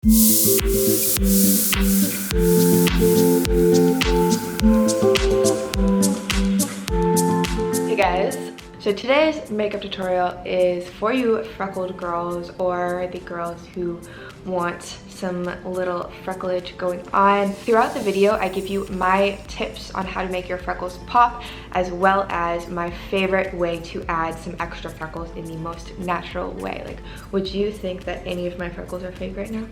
Hey guys, so today's makeup tutorial is for you freckled girls or the girls who want some little frecklage going on. Throughout the video, I give you my tips on how to make your freckles pop, as well as my favorite way to add some extra freckles in the most natural way. Like, would you think that any of my freckles are fake right now?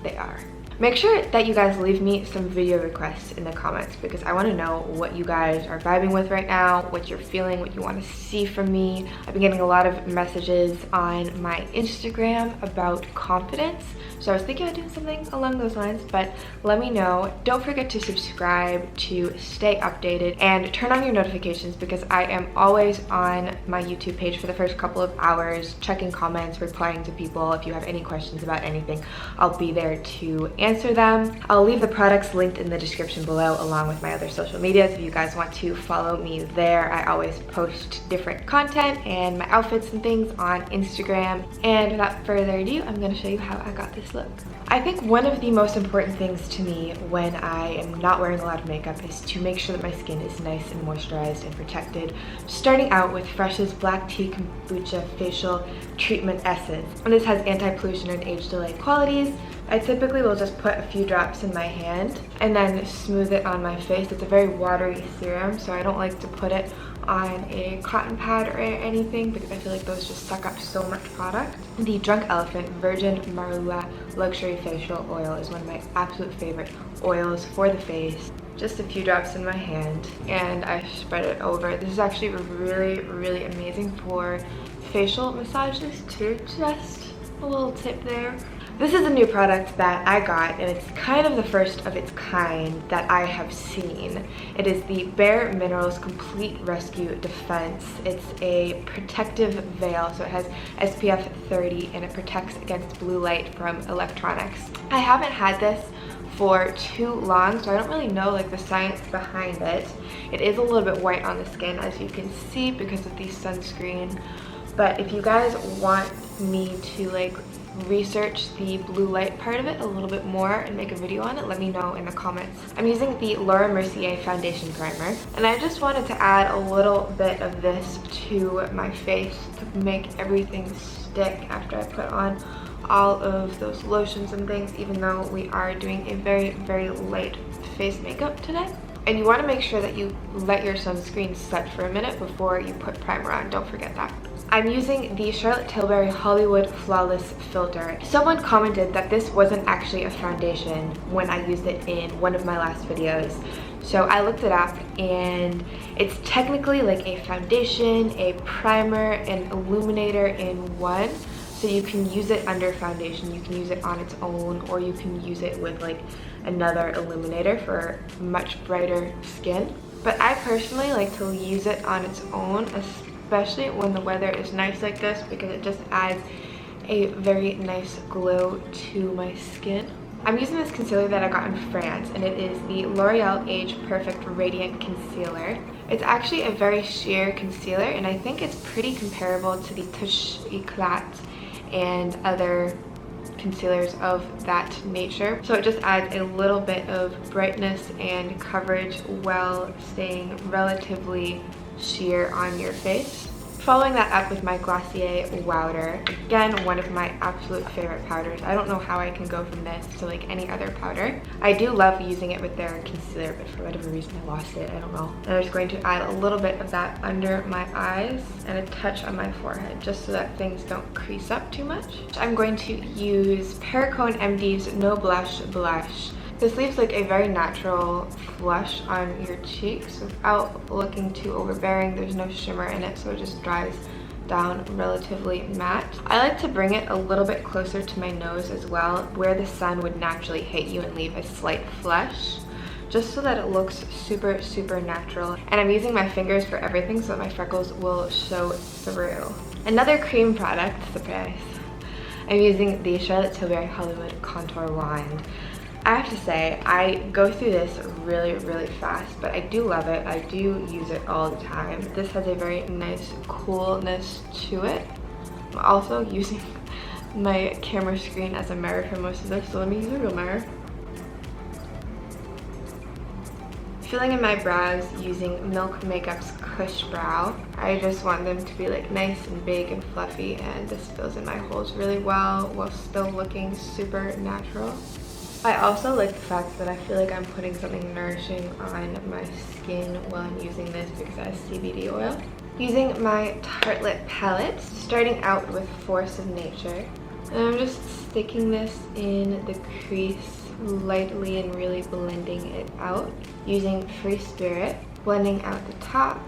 They are. Make sure that you guys leave me some video requests in the comments because I want to know what you guys are vibing with right now, what you're feeling, what you want to see from me. I've been getting a lot of messages on my Instagram about confidence, so I was thinking of doing something along those lines, but let me know. Don't forget to subscribe to stay updated and turn on your notifications because I am always on my YouTube page for the first couple of hours, checking comments, replying to people. If you have any questions about anything, I'll be there to answer them. I'll leave the products linked in the description below along with my other social medias if you guys want to follow me there. I always post different content and my outfits and things on Instagram. And without further ado, I'm going to show you how I got this look. I think one of the most important things to me when I am not wearing a lot of makeup is to make sure that my skin is nice and moisturized and protected. Starting out with Fresh's Black Tea Kombucha Facial Treatment Essence. And this has anti-pollution and age delay qualities. I typically will just put a few drops in my hand and then smooth it on my face. It's a very watery serum, so I don't like to put it on a cotton pad or anything because I feel like those just suck up so much product. The Drunk Elephant Virgin Marula Luxury Facial Oil is one of my absolute favorite oils for the face. Just a few drops in my hand and I spread it over. This is actually really amazing for facial massages too. Just a little tip there. This is a new product that I got and it's kind of the first of its kind that I have seen. It is the Bare Minerals Complete Rescue Defense. It's a protective veil, so it has SPF 30 and it protects against blue light from electronics. I haven't had this for too long, so I don't really know like the science behind it. It is a little bit white on the skin, as you can see, because of the sunscreen. But if you guys want me to like research the blue light part of it a little bit more and make a video on it, let me know in the comments. I'm using the Mercier foundation primer and I just wanted to add a little bit of this to my face to make everything stick after I put on all of those lotions and things, even though we are doing a very light face makeup today. And you want to make sure that you let your sunscreen set for a minute before you put primer on. Don't forget that. I'm using the Charlotte Tilbury Hollywood Flawless Filter. Someone commented that this wasn't actually a foundation when I used it in one of my last videos. So I looked it up and it's technically like a foundation, a primer, an illuminator in one. So you can use it under foundation, you can use it on its own, or you can use it with like another illuminator for much brighter skin. But I personally like to use it on its own, especially when the weather is nice like this, because it just adds a very nice glow to my skin. I'm using this concealer that I got in France, and it is the L'Oreal Age Perfect Radiant Concealer. It's actually a very sheer concealer, and I think it's pretty comparable to the Touche Eclat and other concealers of that nature. So it just adds a little bit of brightness and coverage while staying relatively sheer on your face. Following that up with my Glossier Wowder, again one of my absolute favorite powders. I don't know how I can go from this to like any other powder. I do love using it with their concealer, but for whatever reason I lost it, I don't know. And I'm just going to add a little bit of that under my eyes and a touch on my forehead, just so that things don't crease up too much. I'm going to use Perricone MD's No Blush Blush. This leaves like a very natural flush on your cheeks without looking too overbearing. There's no shimmer in it, so it just dries down relatively matte. I like to bring it a little bit closer to my nose as well, where the sun would naturally hit you and leave a slight flush, just so that it looks super natural. And I'm using my fingers for everything so that my freckles will show through. Another cream product, surprise. I'm using the Charlotte Tilbury Hollywood Contour Wand. I have to say, I go through this really fast, but I do love it. I do use it all the time. This has a very nice coolness to it. I'm also using my camera screen as a mirror for most of this, so let me use a real mirror. Filling in my brows using Milk Makeup's Cush Brow. I just want them to be like nice and big and fluffy, and this fills in my holes really well while still looking super natural. I also like the fact that I feel like I'm putting something nourishing on my skin while I'm using this because it has CBD oil. Using my Tartelette palette, starting out with Force of Nature. And I'm just sticking this in the crease lightly and really blending it out. Using Free Spirit, blending out the top.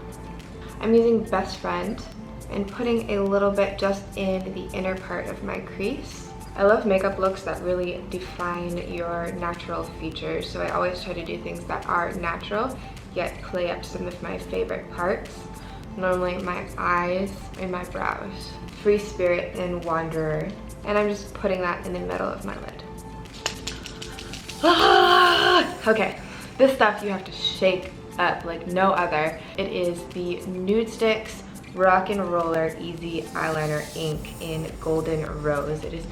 I'm using Best Friend and putting a little bit just in the inner part of my crease. I love makeup looks that really define your natural features, so I always try to do things that are natural yet play up some of my favorite parts. Normally my eyes and my brows. Free Spirit and Wanderer, and I'm just putting that in the middle of my lid. Okay, this stuff you have to shake up like no other. It is the Nude Sticks Rock and Roller Easy Eyeliner Ink in Golden Rose. It is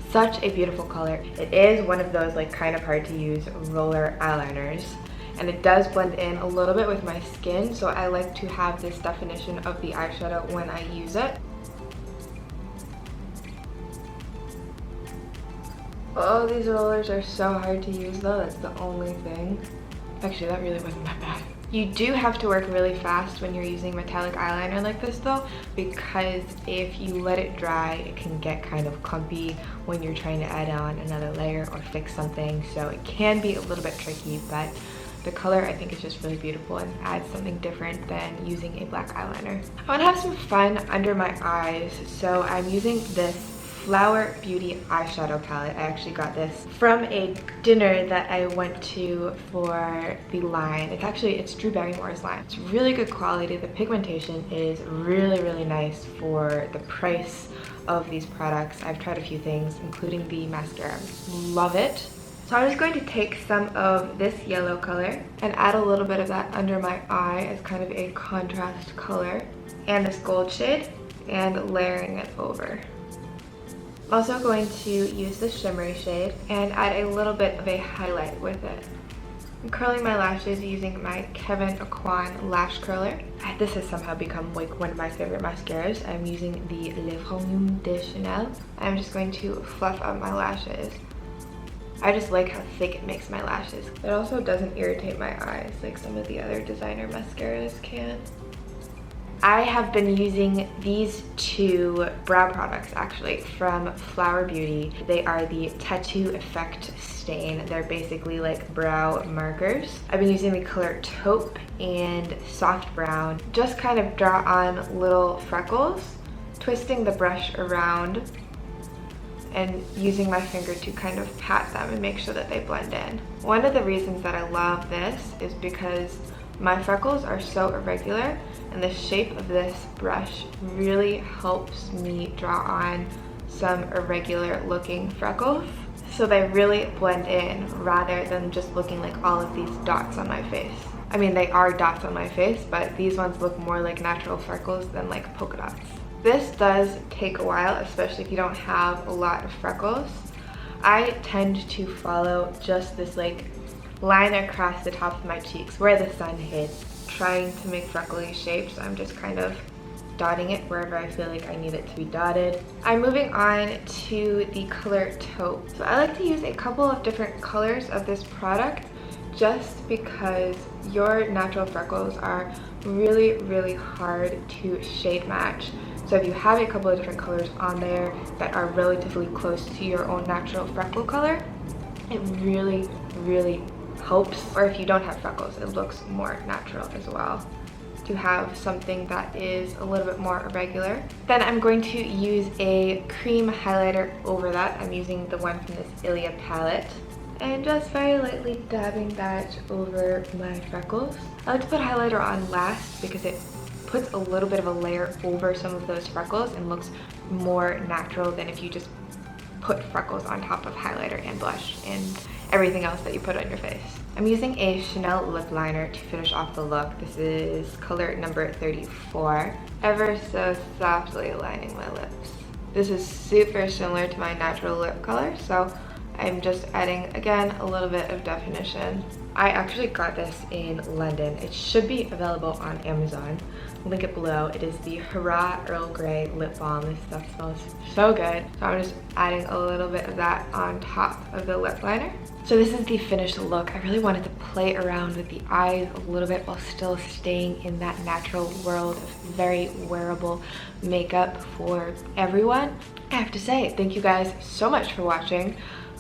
such a beautiful color. It is one of those like kind of hard to use roller eyeliners, and it does blend in a little bit with my skin, so I like to have this definition of the eyeshadow when I use it. Oh, these rollers are so hard to use though, that's the only thing. Actually, that really wasn't that bad. You do have to work really fast when you're using metallic eyeliner like this though, because if you let it dry, it can get kind of clumpy when you're trying to add on another layer or fix something, so it can be a little bit tricky, but the color I think is just really beautiful and adds something different than using a black eyeliner. I want to have some fun under my eyes, so I'm using this Flower Beauty eyeshadow palette. I actually got this from a dinner that I went to for the line. It's Drew Barrymore's line. It's really good quality. The pigmentation is really nice for the price of these products. I've tried a few things, including the mascara. Love it. So I'm just going to take some of this yellow color and add a little bit of that under my eye as kind of a contrast color, and this gold shade, and layering it over. Also going to use the shimmery shade and add a little bit of a highlight with it. I'm curling my lashes using my Kevyn Aucoin lash curler. This has somehow become like one of my favorite mascaras. I'm using the Le Volume de Chanel. I'm just going to fluff up my lashes. I just like how thick it makes my lashes. It also doesn't irritate my eyes like some of the other designer mascaras can. I have been using these two brow products actually from Flower Beauty. They are the Tattoo Effect Stain. They're basically like brow markers. I've been using the color Taupe and Soft Brown. Just kind of draw on little freckles, twisting the brush around and using my finger to kind of pat them and make sure that they blend in. One of the reasons that I love this is because my freckles are so irregular, and the shape of this brush really helps me draw on some irregular looking freckles, so they really blend in rather than just looking like all of these dots on my face. I mean, they are dots on my face, but these ones look more like natural freckles than like polka dots. This does take a while, especially if you don't have a lot of freckles. I tend to follow just this like line across the top of my cheeks where the sun hits, trying to make freckly shapes. I'm just kind of dotting it wherever I feel like I need it to be dotted. I'm moving on to the color Taupe. So I like to use a couple of different colors of this product just because your natural freckles are really hard to shade match. So if you have a couple of different colors on there that are relatively close to your own natural freckle color, it really helps. Or if you don't have freckles, it looks more natural as well to have something that is a little bit more irregular. Then I'm going to use a cream highlighter over that. I'm using the one from this Ilia palette, and just very lightly dabbing that over my freckles. I like to put highlighter on last because it puts a little bit of a layer over some of those freckles and looks more natural than if you just put freckles on top of highlighter and blush and everything else that you put on your face. I'm using a Chanel lip liner to finish off the look. This is color number 34. Ever so softly lining my lips. This is super similar to my natural lip color, so I'm just adding, again, a little bit of definition. I actually got this in London. It should be available on Amazon. Link it below. It is the Hurrah Earl Grey Lip Balm. This stuff smells so good. So I'm just adding a little bit of that on top of the lip liner. So this is the finished look. I really wanted to play around with the eyes a little bit while still staying in that natural world of very wearable makeup for everyone. I have to say, thank you guys so much for watching.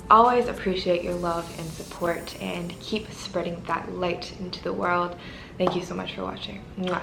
Always appreciate your love and support, and keep spreading that light into the world. Thank you so much for watching. Mwah.